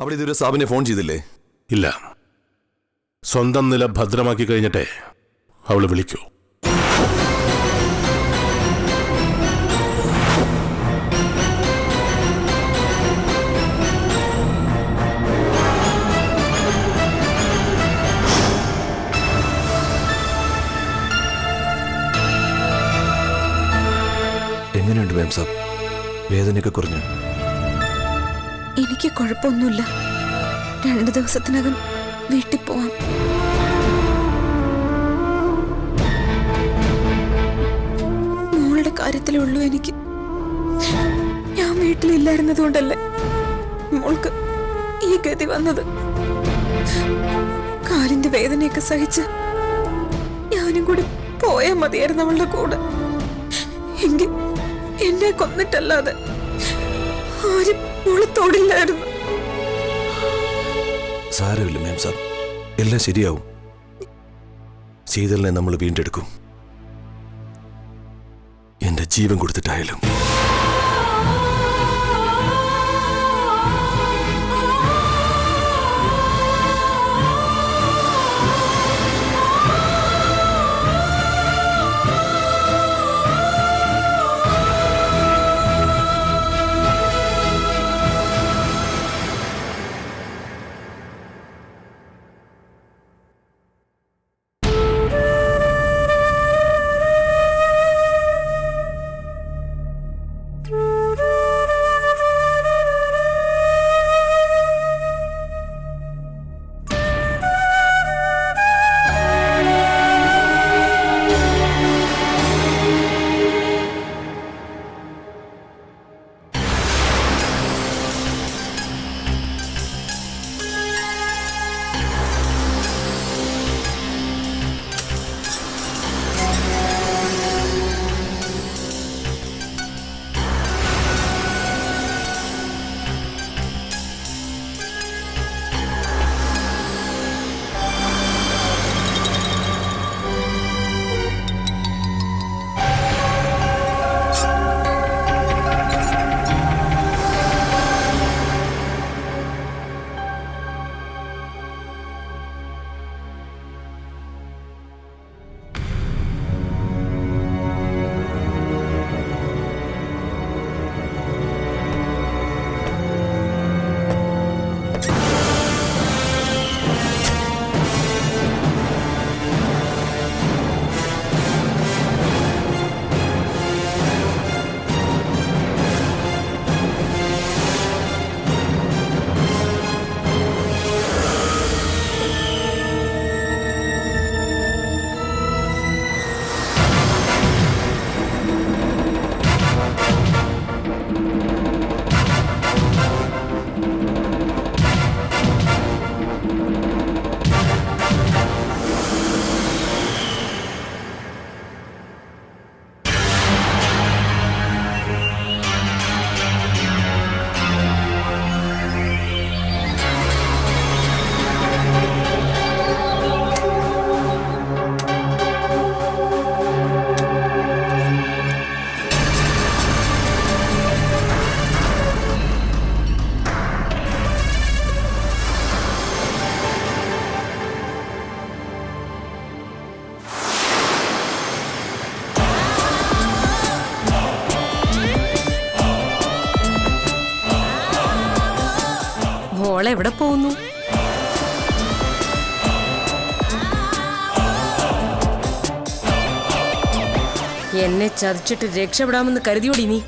അവിടെ ഇതുവരെ സാബിനെ ഫോൺ ചെയ്തില്ലേ? ഇല്ല. സ്വന്തം നില ഭദ്രമാക്കി കഴിഞ്ഞിട്ടേ അവള് വിളിക്കൂ. എങ്ങനെയുണ്ട് മാം സാബ്? വേദനയൊക്കെ കുറഞ്ഞു? എനിക്ക് കുഴപ്പമൊന്നുമില്ല. 2 ദിവസത്തിനകം വീട്ടിൽ പോവാം. മോളുടെ കാര്യത്തിലുള്ളൂ എനിക്ക്. ഞാൻ വീട്ടിലില്ലായിരുന്നതുകൊണ്ടല്ലേ മോൾക്ക് ഈ ഗതി വന്നത്. കാലിന്റെ വേദനയൊക്കെ സഹിച്ച് ഞാനും കൂടി പോയാൽ മതിയായിരുന്നു അവളുടെ കൂടെ. എങ്കിൽ എന്നെ കൊന്നിട്ടല്ലാതെ ആരും മോളെ തൊടില്ലായിരുന്നു. സാരമില്ല മാം സാബ്, എല്ലാം ശരിയാവും. ശീതളിനെ നമ്മൾ വീണ്ടെടുക്കും, എന്റെ ജീവൻ കൊടുത്തിട്ടായാലും. എവിടെ പോകുന്നു? എന്നെ ചതിച്ചിട്ട് രക്ഷപ്പെടാമെന്ന് കരുതിയോടി നീ?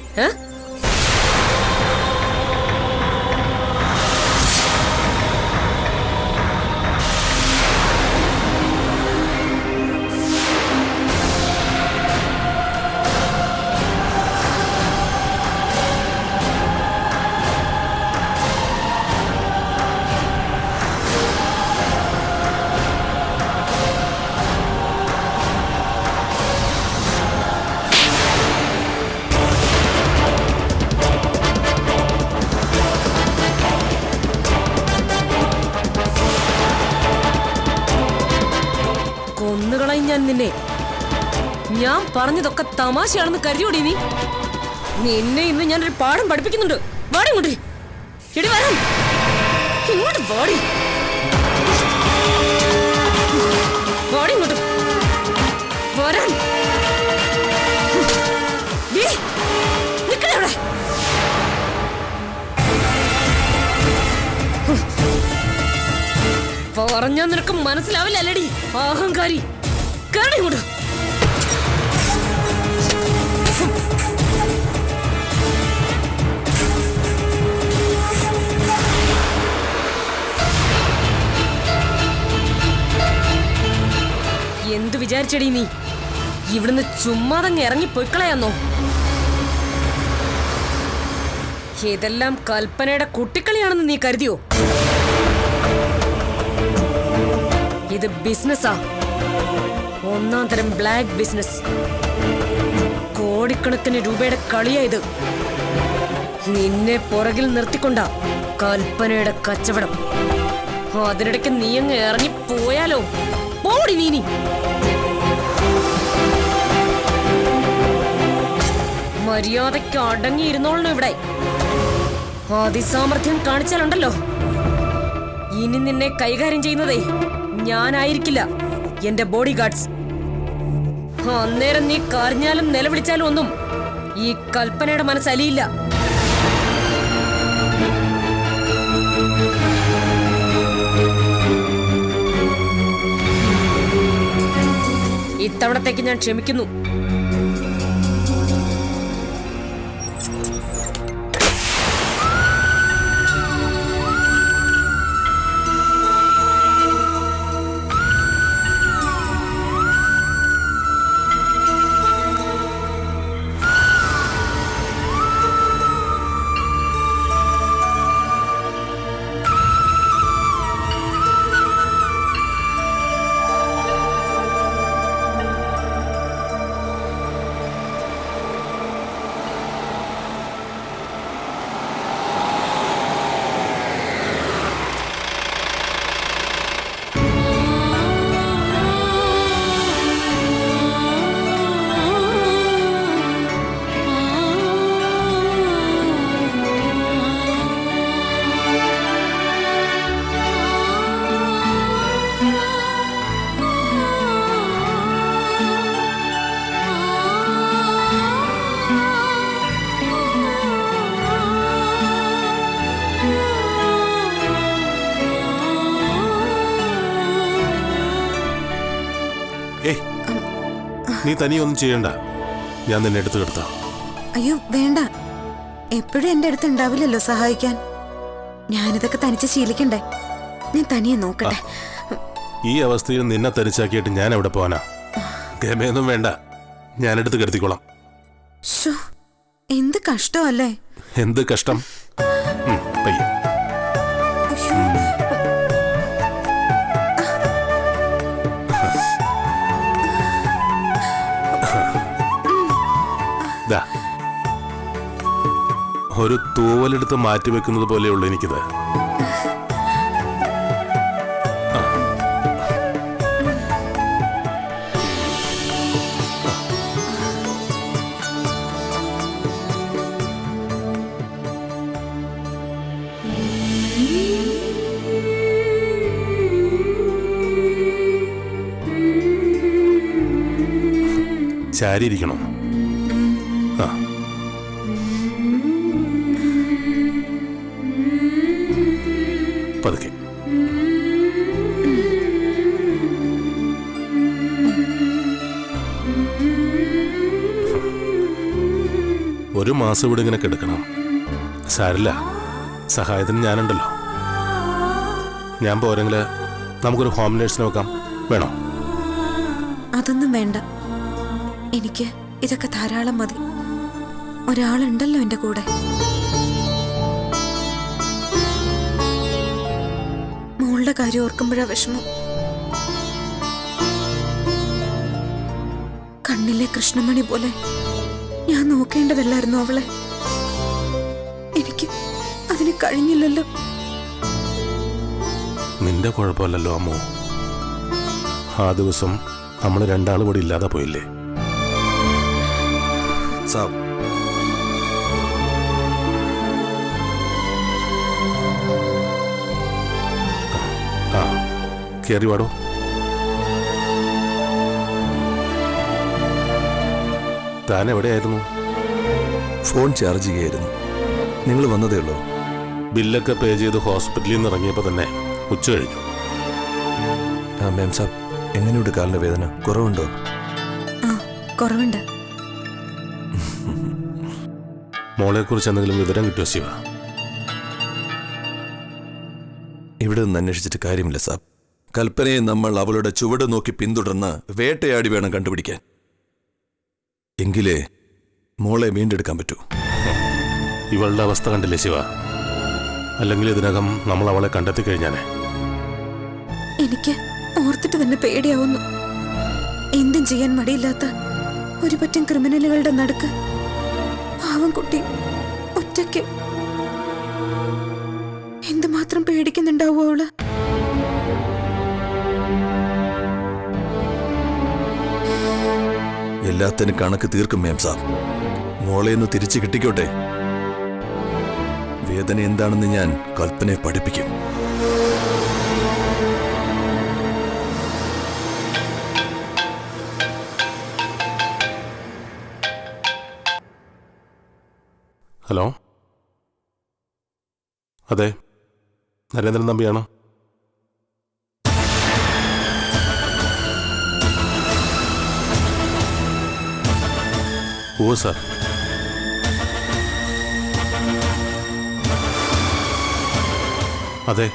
കൊന്നുകളയും ഞാൻ നിന്നെ. ഞാൻ പറഞ്ഞതൊക്കെ തമാശയാണെന്ന് കരുതിയോടി നീ? നിന്നെ ഇന്ന് ഞാനൊരു പാഠം പഠിപ്പിക്കുന്നുണ്ട്. വാടി ഇങ്ങോട്ട്. എടി വരാം. ഇങ്ങോട്ട് വാടി. വാടി ഇങ്ങോട്ട്. വരാൻ. ദേ, നിക്കണേ അവിടെ. പറഞ്ഞാ നിനക്ക് മനസ്സിലാവില്ല അല്ലടി അഹങ്കാരി. കേറി ഇങ്ങോട്ട്. എന്തു വിചാരിച്ചടി നീ? ഇവിടുന്ന് ചുമ്മാതങ്ങ് ഇറങ്ങി പൊയ്ക്കളയാന്നോ? ഇതെല്ലാം കൽപ്പനയുടെ കുട്ടിക്കളിയാണെന്ന് നീ കരുതിയോ? ഇത് ബിസിനസ്സാ, ഒന്നാം തരം ബ്ലാക്ക് ബിസിനസ്. കോടിക്കണക്കിന് രൂപയുടെ കളിയാ ഇത്. നിന്നെ പുറകിൽ നിർത്തിക്കൊണ്ട കൽപ്പനയുടെ കച്ചവടം. അതിനിടയ്ക്ക് നീ അങ്ങ് ഇറങ്ങി പോയാലോ? പോടി നീ. മര്യാദയ്ക്ക് അടങ്ങിയിരുന്നോളൂ ഇവിടെ. അതിസാമർഥ്യം കാണിച്ചാലുണ്ടല്ലോ, ഇനി നിന്നെ കൈകാര്യം ചെയ്യുന്നതേ ഞാനായിരിക്കില്ല, എന്റെ ബോഡി ഗാർഡ്സ്. അന്നേരം നീ കരഞ്ഞാലും നിലവിളിച്ചാലും ഒന്നും ഈ കൽപ്പനയുടെ മനസ്സലിയില്ല. ഇത്തവണത്തേക്ക് ഞാൻ ക്ഷമിക്കുന്നു. ഏയ്, നീ തനിയൊന്നും ചെയ്യണ്ട, ഞാൻ നിന്നെ എടുത്തു കിടത്താം. അയ്യോ വേണ്ട, എപ്പോഴും എന്റെ അടുത്ത് ഉണ്ടാവില്ലല്ലോ സഹായിക്കാൻ. ഞാനിതൊക്കെ തനിച്ച് ശീലിക്കണ്ടേ? ഞാൻ തനിയെ നോക്കട്ടെ. ഈ അവസ്ഥയിൽ നിന്നെ തനിച്ചാക്കിയിട്ട് ഞാൻ എവിടെ പോവാനാ? ഗമയൊന്നും വേണ്ട, ഞാനെടുത്ത് കിടത്തിക്കോളാം. ശോ, എന്ത് കഷ്ടമല്ലേ? എന്ത് കഷ്ടം? പയ്യെ. ദാ, ഒരു തൂവലെടുത്ത് മാറ്റിവെക്കുന്നത് പോലെയുള്ളൂ എനിക്കിത്. ചാരിയിരിക്കണോ? ആ, പതുക്കെ. ഒരു മാസം ഇവിടെ ഇങ്ങനെ കിടക്കണം. സാരില്ല, സഹായത്തിന് ഞാനുണ്ടല്ലോ. ഞാൻ പോരെങ്കിൽ നമുക്കൊരു ഹോം നേഴ്സിനെ വെക്കാം. വേണോ? അതൊന്നും വേണ്ട, എനിക്ക് ഇതൊക്കെ ധാരാളം മതി. ഒരാളുണ്ടല്ലോ എന്റെ കൂടെ. മോളുടെ കാര്യം ഓർക്കുമ്പോഴാ വിഷമം. കണ്ണിലെ കൃഷ്ണമണി പോലെ ഞാൻ നോക്കേണ്ടതല്ലായിരുന്നു അവളെ. എനിക്ക് അതിന് കഴിഞ്ഞില്ലല്ലോ. നിന്റെ കുഴപ്പമല്ലല്ലോ അമ്മോ. ആ ദിവസം നമ്മൾ രണ്ടാളും കൂടി ഇല്ലാതെ പോയില്ലേ? സാബ്, കയറി വാടോ. താൻ എവിടെയായിരുന്നു? ഫോൺ ചാർജ് ചെയ്യായിരുന്നു. നിങ്ങൾ വന്നതേ ഉള്ളൂ. ബില്ലൊക്കെ പേ ചെയ്ത് ഹോസ്പിറ്റലിൽ നിന്ന് ഇറങ്ങിയപ്പോൾ തന്നെ ഉച്ച കഴിഞ്ഞു. ആ മാം സാബ്, എങ്ങനെയുണ്ട് കാലിന്റെ വേദന? കുറവുണ്ടോ? ആ, കുറവുണ്ട്. മോളെക്കുറിച്ച് എന്തെങ്കിലും വിവരം കിട്ടിയോ ശിവ? ഇവിടെ നിന്ന് അന്വേഷിച്ചിട്ട് കാര്യമില്ല സാബ്. കൽപ്പനയെ നമ്മൾ അവളുടെ ചുവട് നോക്കി പിന്തുടർന്ന് വേട്ടയാടി വേണം കണ്ടുപിടിക്കാൻ. എങ്കിലേ മോളെ വീണ്ടെടുക്കാൻ പറ്റൂ. ഇവളുടെ അവസ്ഥ കണ്ടില്ലേ ശിവ? അല്ലെങ്കിൽ ഇതിനകം നമ്മൾ അവളെ കണ്ടെത്തി കഴിഞ്ഞാനെ. എനിക്ക് ഓർത്തിട്ട് തന്നെ പേടിയാവുന്നു. എന്തും ചെയ്യാൻ മടിയില്ലാത്ത ഒരു പറ്റം ക്രിമിനലുകളുടെ നടുക്ക് പാവം കുട്ടി ഒറ്റയ്ക്ക്. എന്തുമാത്രം പേടിക്കുന്നുണ്ടാവോ അവള്? എല്ലാത്തിനും കണക്ക് തീർക്കും മാം സാബ്. മോളെ ഒന്ന് തിരിച്ചു കിട്ടിക്കോട്ടെ. വേദന എന്താണെന്ന് ഞാൻ കൽപ്പനയെ പഠിപ്പിക്കും. ഹലോ, അതെ, നരേന്ദ്രൻ തമ്പിയാണോ? ഓ സാർ, അതെ.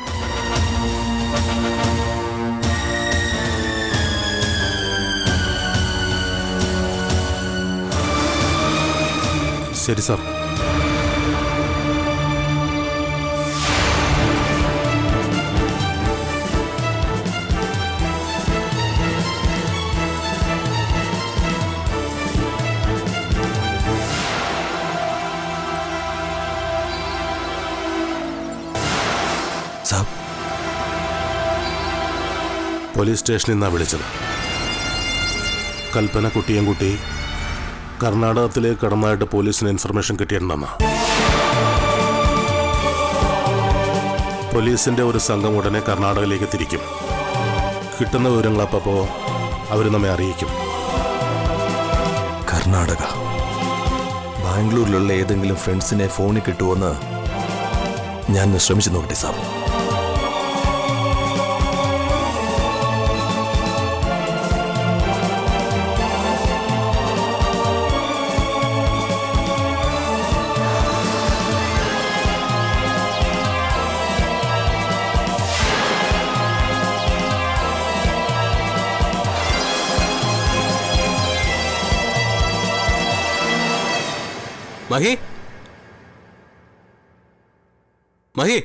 ശരി സാർ. സാബ്, പോലീസ് സ്റ്റേഷനിൽ നിന്നാണ് വിളിച്ചത്. കൽപ്പന കുട്ടിയും കുട്ടി കർണാടകത്തിലേക്ക് കടന്നതായിട്ട് പോലീസിന് ഇൻഫർമേഷൻ കിട്ടിയിട്ടുണ്ടെന്ന. പോലീസിന്റെ ഒരു സംഘം ഉടനെ കർണാടകയിലേക്ക് തിരിക്കും. കിട്ടുന്ന വിവരങ്ങൾ അപ്പോൾ അവർ നമ്മെ അറിയിക്കും. കർണാടക, ബാംഗ്ലൂരിലുള്ള ഏതെങ്കിലും ഫ്രണ്ട്സിനെ ഫോണിൽ കിട്ടുമോന്ന് ഞാൻ ശ്രമിച്ചു നോക്കട്ടെ സാബ്. മഹി, മഹി,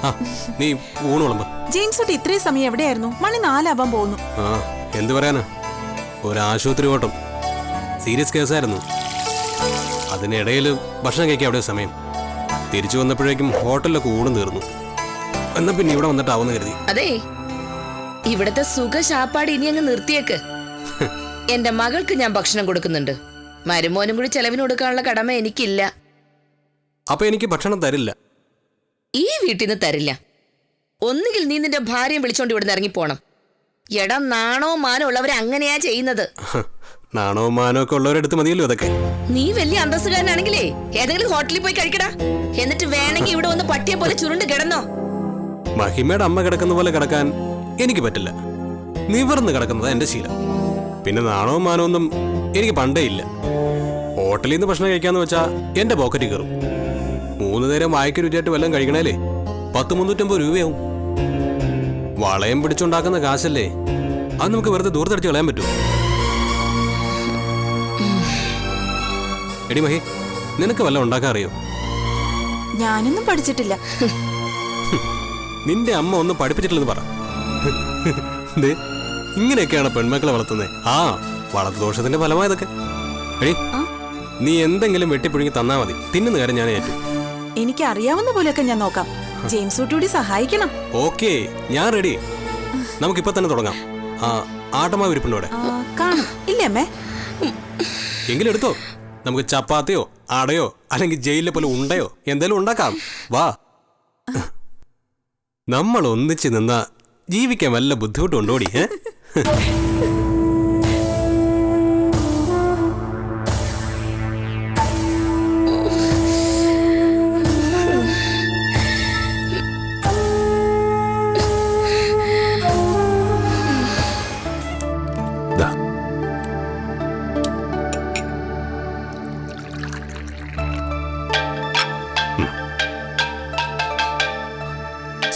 ആ നീ ഊണ് വിളമ്പ. ജെയിംസ് കുട്ടി ഇത്രയും സമയം എവിടെയായിരുന്നു? മണി 4 പോകുന്നു. ആ എന്ത് പറയാനാ, ഒരു ആശുപത്രി ഓട്ടം. സീരിയസ് കേസായിരുന്നു. അതിനിടയിൽ ഭക്ഷണം കഴിക്കാൻ അവിടെ സമയം. തിരിച്ചു വന്നപ്പോഴേക്കും ഹോട്ടലിലൊക്കെ ഊണും തീർന്നു. എന്നാ പിന്നെ ഇവിടെ വന്നിട്ടാവുന്ന കരുതി. അതെ, ഇവിടത്തെ സുഖ ശാപ്പാട് ഇനി അങ്ങ് നിർത്തിയേക്ക്. എന്റെ മകൾക്ക് ഞാൻ ഭക്ഷണം കൊടുക്കുന്നുണ്ട്. മരുമോനും കൂടി ചെലവിന് കൊടുക്കാനുള്ള കടമ എനിക്കില്ല. അപ്പൊ എനിക്ക് ഭക്ഷണം തരില്ല? ഈ വീട്ടിൽ നിന്ന് തരില്ല. ഒന്നുകിൽ നീ നിന്റെ ഭാര്യയും വിളിച്ചോണ്ട് ഇവിടുന്ന് ഇറങ്ങിപ്പോണം. എടാ, നാണോ മാനോ ഉള്ളവരെ അങ്ങനെയാ ചെയ്യുന്നത്. നാണോ മാനോ ഒക്കെ ഉള്ളവരെടുത്ത് മതിയല്ലോ അതൊക്കെ. നീ വലിയ അന്തസ്സുകാരനാണെങ്കിലേ ഏതെങ്കിലും ഹോട്ടലിൽ പോയി കഴിക്കടാ. എന്നിട്ട് വേണമെങ്കിൽ ഇവിടെ വന്ന് പട്ടിയെ പോലെ ചുരുണ്ട് കിടന്നോ. മഹിമയുടെ അമ്മ കിടക്കുന്ന പോലെ കിടക്കാൻ എനിക്ക് പറ്റില്ല. നിവർന്ന് കിടക്കുന്നത് എന്റെ ശീലം. പിന്നെ നാണോ മാനോ ഒന്നും എനിക്ക് പണ്ടേ ഇല്ല. ഹോട്ടലിൽ നിന്ന് ഭക്ഷണം കഴിക്കാന്ന് വെച്ചാ എന്റെ പോക്കറ്റിൽ കയറും. 3 നേരം വായ്ക്ക് രുചിയായിട്ട് വല്ലതും കഴിക്കണേലേ 100-350 രൂപയാവും. വളയം പിടിച്ചുണ്ടാക്കുന്ന കാശല്ലേ, അത് നമുക്ക് വെറുതെ ദൂരത്തടിച്ച് കളയാൻ പറ്റുമോ? എടി മഹി, നിനക്ക് വല്ലതും ഉണ്ടാക്കാൻ അറിയോ? ഞാനൊന്നും പഠിച്ചിട്ടില്ല. നിന്റെ അമ്മ ഒന്നും പഠിപ്പിച്ചിട്ടില്ലെന്ന് പറ. ഇങ്ങനെയൊക്കെയാണ് പെൺമക്കളെ വളർത്തുന്നത്. ആ വളർത്തു ദോഷത്തിന്റെ ഫലമായതൊക്കെ. എടി, നീ എന്തെങ്കിലും വെട്ടിപ്പുഴുങ്ങി തന്നാ മതി. തിന്നുന്ന കാര്യം ഞാൻ ഏറ്റു. എനിക്ക് അറിയാവുന്ന പോലെയൊക്കെ ഞാൻ നോക്കാം. ജെയിംസ് കൂടി സഹായിക്കണം. ഓക്കെ, ഞാൻ റെഡി. നമുക്കിപ്പോ തന്നെ തുടങ്ങാം. ആ ആട്ടമാവ് ഇരിപ്പുണ്ടോടെ? കാണും ഇല്ലേ അമ്മേ? എങ്കിലും എടുത്തോ. നമുക്ക് ചപ്പാത്തിയോ അടയോ അല്ലെങ്കിൽ ജയിലിലെ പോലെ ഉണ്ടയോ എന്തായാലും ഉണ്ടാക്കാം. വാ. നമ്മൾ ഒന്നിച്ച് നിന്നാ ജീവിക്കാൻ വല്ല ബുദ്ധിമുട്ടുണ്ടോടി?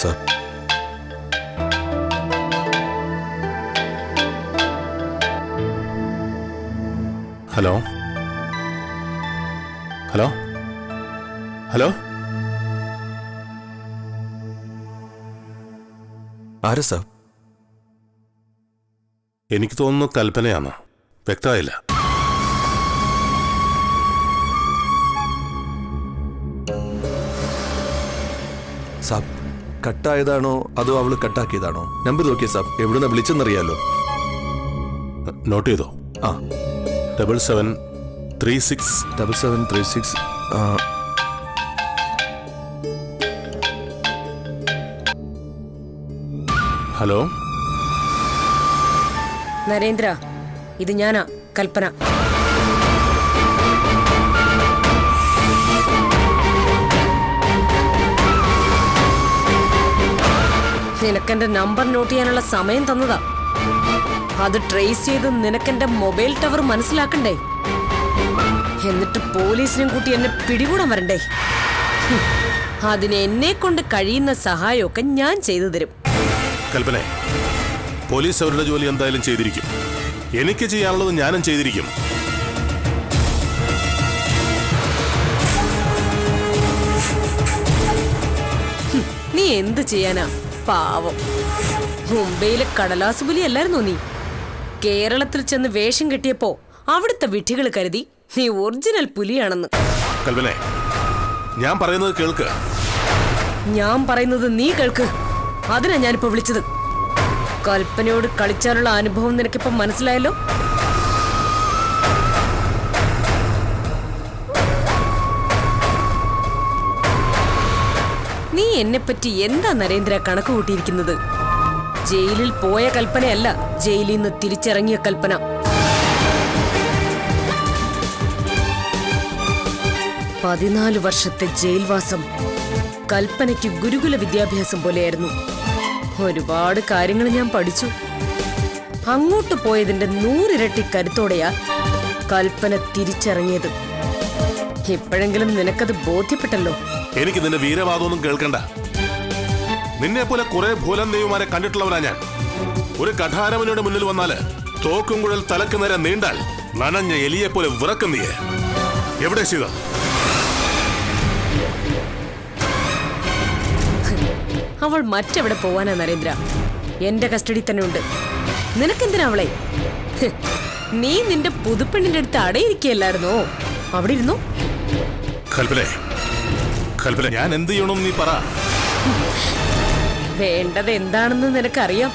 സാർ, ഹലോ ഹലോ ഹലോ ആരാ സാർ? എനിക്ക് തോന്നുന്നു കൽപ്പനയാണ്. വ്യക്തമായില്ല. സാബ്, കട്ടായതാണോ അതോ അവള് കട്ടാക്കിയതാണോ? നമ്പർ നോക്കിയ സാബ്, എവിടുന്ന വിളിച്ചെന്നറിയാലോ. നോട്ട് ചെയ്തോ? ആ, 7736. 7736. ഹലോ നരേന്ദ്ര, ഇത് ഞാനാ, കൽപ്പന. നിനക്കെന്റെ നമ്പർ നോട്ട് ചെയ്യാനുള്ള സമയം തന്നതാ. അത് ട്രേസ് ചെയ്ത് നിനക്കെന്റെ മൊബൈൽ ടവർ മനസ്സിലാക്കണ്ടേ? എന്നിട്ട് പോലീസിനും കൂട്ടി എന്നെ പിടികൂടാൻ വരണ്ടേ? അതിന് എന്നെ കൊണ്ട് കഴിയുന്ന സഹായമൊക്കെ ഞാൻ ചെയ്തു തരും. കൽപ്പനെ, പോലീസ് അവരുടെ ജോലി എന്തായാലും ചെയ്തിരിക്കും. എനിക്ക് ചെയ്യാനുള്ളത് ഞാനും ചെയ്തിരിക്കും. നീ എന്ത് ചെയ്യാനാ? പാവം, മുംബൈയിലെ കടലാസ് പുലി അല്ലായിരുന്നോ നീ? കേരളത്തിൽ ചെന്ന് വേഷം കെട്ടിയപ്പോ അവിടുത്തെ വിഡ്ഢികൾ കരുതി നീ ഒറിജിനൽ പുലിയാണെന്ന്. കൽപ്പനെ, ഞാൻ പറയുന്നത് കേൾക്ക്. ഞാൻ പറയുന്നത് നീ കേൾക്ക്. അതിനാ ഞാനിപ്പോ വിളിച്ചത്. കൽപ്പനയോട് കളിച്ചാലുള്ള അനുഭവം നിനക്കിപ്പോ മനസ്സിലായല്ലോ. നീ എന്നെപ്പറ്റി എന്താ നരേന്ദ്ര കണക്ക് കൂട്ടിയിരിക്കുന്നത്? ജയിലിൽ പോയ കൽപ്പനയല്ല, ജയിലിൽ നിന്ന് തിരിച്ചിറങ്ങിയ കൽപ്പന. പതിനാല് വർഷത്തെ ജയിൽവാസം കൽപ്പനയ്ക്ക് ഗുരുകുല വിദ്യാഭ്യാസം പോലെയായിരുന്നു. ഒരുപാട് കാര്യങ്ങൾ ഞാൻ പഠിച്ചു. അങ്ങോട്ട് പോയതിന്റെ 100 ഇരട്ടി കരുത്തോടെയാ കൽപ്പന തിരിച്ചിറങ്ങിയത്. ഇപ്പോഴെങ്കിലും നിനക്കത് ബോധ്യപ്പെട്ടല്ലോ. എനിക്ക് നിന്റെ വീരവാദമൊന്നും കേൾക്കണ്ട. നിന്നെ പോലെ കുറെ ഭൂലന്ദേവിമാരെ കണ്ടിട്ടുള്ളവനാ ഞാൻ. ഒരു കഠാരവനയുടെ മുന്നിൽ വന്നാല് തോക്കും കുഴൽ തലക്ക് നേരെ നീണ്ടാൽ നനഞ്ഞ എലിയെ പോലെ വിറക്കും നീയെ. എവിടെ ശീത? അവൾ മറ്റെവിടെ പോവാനാ നരേന്ദ്ര? എന്റെ കസ്റ്റഡി തന്നെ ഉണ്ട്. നിനക്കെന്തിനാ അവളെ? നീ നിന്റെ പുതുപ്പെണ്ണിന്റെ അടുത്ത് അടയിരിക്കല്ലായിരുന്നോ? അവിടെ ഇരുന്നോ? കൽപ്പനെ, കൽപ്പന, ഞാൻ എന്ത് ചെയ്യണമെന്ന് നീ പറ. വേണ്ടത് എന്താണെന്ന് നിനക്കറിയാം.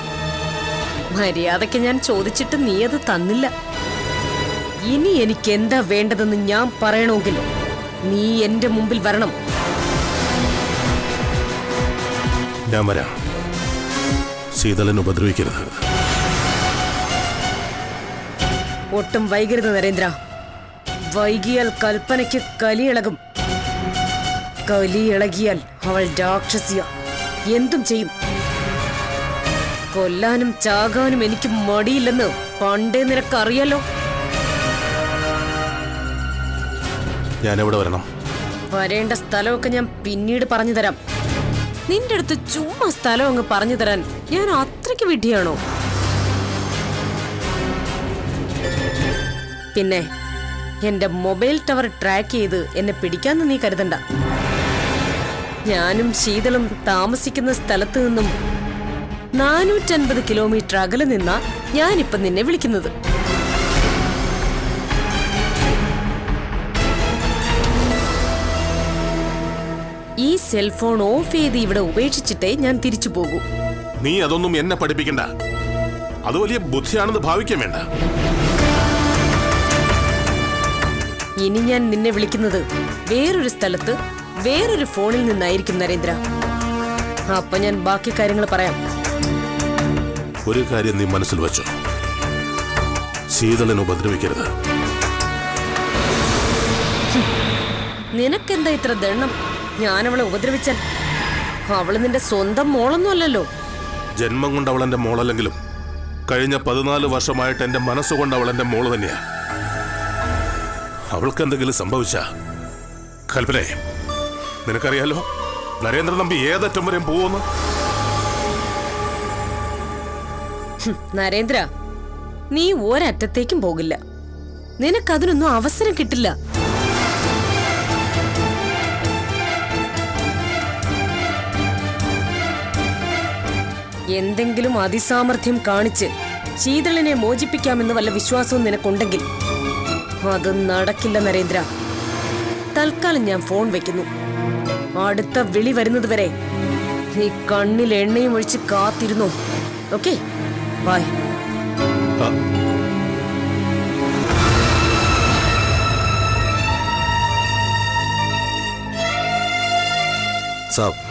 മര്യാദയ്ക്ക് ഞാൻ ചോദിച്ചിട്ട് നീ അത് തന്നില്ല. ഇനി എനിക്ക് എന്താ വേണ്ടതെന്ന് ഞാൻ പറയണമെങ്കിൽ നീ എന്റെ മുമ്പിൽ വരണം. ഞാൻ വരാം. ശീതളൻ ഉപദ്രവിക്കരുത്. ഒട്ടും വൈകരുത് നരേന്ദ്ര. വൈകിയാൽ കൽപ്പനയ്ക്ക് കലിയിളകും. കലിയിളകിയാൽ അവൾ രാക്ഷസിയ, എന്തും ചെയ്യും. കൊല്ലാനും ചാകാനും എനിക്ക് മടിയില്ലെന്ന് പണ്ടേ നിനക്കറിയാലോ. ഞാൻ എവിടെ വരണം? വരേണ്ട സ്ഥലമൊക്കെ ഞാൻ പിന്നീട് പറഞ്ഞു തരാം. നിന്റെ അടുത്ത് ചുമ്മാ സ്ഥലം അങ്ങ് പറഞ്ഞു തരാൻ ഞാൻ അത്രയ്ക്ക് വിഡ്ഢിയാണോ? പിന്നെ എന്റെ മൊബൈൽ ടവർ ട്രാക്ക് ചെയ്ത് എന്നെ പിടിക്കാന്ന് നീ കരുതണ്ട. ഞാനും ശീതളും താമസിക്കുന്ന സ്ഥലത്ത് നിന്നും 450 കിലോമീറ്റർ അകലെ നിന്നാ ഞാനിപ്പം നിന്നെ വിളിക്കുന്നത്. ഈ സെൽഫോൺ ഓഫ് ചെയ്ത് ഇവിടെ ഉപേക്ഷിച്ചിട്ടേ ഞാൻ തിരിച്ചു പോകൂ. നീ അതൊന്നും എന്നെ പഠിപ്പിക്കണ്ട. അത് വലിയ ബുദ്ധിയാണെന്ന് ഭാവിക്കാൻ വേണ്ട. ഇനി ഞാൻ നിന്നെ വിളിക്കുന്നത് വേറൊരു സ്ഥലത്ത് വേറൊരു ഫോണിൽ നിന്നായിരിക്കും നരേന്ദ്ര. അപ്പൊ ഞാൻ ബാക്കി കാര്യങ്ങൾ പറയാം. ഒരു കാര്യം നീ മനസ്സിൽ വെച്ചോ, ശീതളിനെ ഉപദ്രവിക്കരുത്. നിനക്കെന്താ ഇത്ര ദണ്ണം? ഞാനവളെ ഉപദ്രവിച്ചാൽ? അവള് നിന്റെ സ്വന്തം മോളൊന്നും അല്ലല്ലോ. ജന്മം കൊണ്ട് അവൾ എന്റെ മോളല്ലെങ്കിലും കഴിഞ്ഞ 14 വർഷമായിട്ട് എന്റെ മനസ്സുകൊണ്ട് അവൾ എന്റെ മോള് തന്നെയാ. അവൾക്ക് എന്തെങ്കിലും സംഭവിച്ച കൽപ്പനെ, നിനക്കറിയാലോ നരേന്ദ്രൻ നമ്പി ഏതറ്റം വരെയും പോവുമെന്ന്. നരേന്ദ്ര, നീ ഒരറ്റത്തേക്കും പോകില്ല. നിനക്കതിനൊന്നും അവസരം കിട്ടില്ല. എന്തെങ്കിലും അതിസാമർഥ്യം കാണിച്ച് ശീതളിനെ മോചിപ്പിക്കാമെന്ന് വല്ല വിശ്വാസവും നിനക്കുണ്ടെങ്കിൽ അത് നടക്കില്ല നരേന്ദ്ര. തൽക്കാലം ഞാൻ ഫോൺ വെക്കുന്നു. അടുത്ത വിളി വരുന്നത് വരെ നീ കണ്ണിൽ എണ്ണയും ഒഴിച്ച് കാത്തിരുന്നു. Okay, by. സാബ്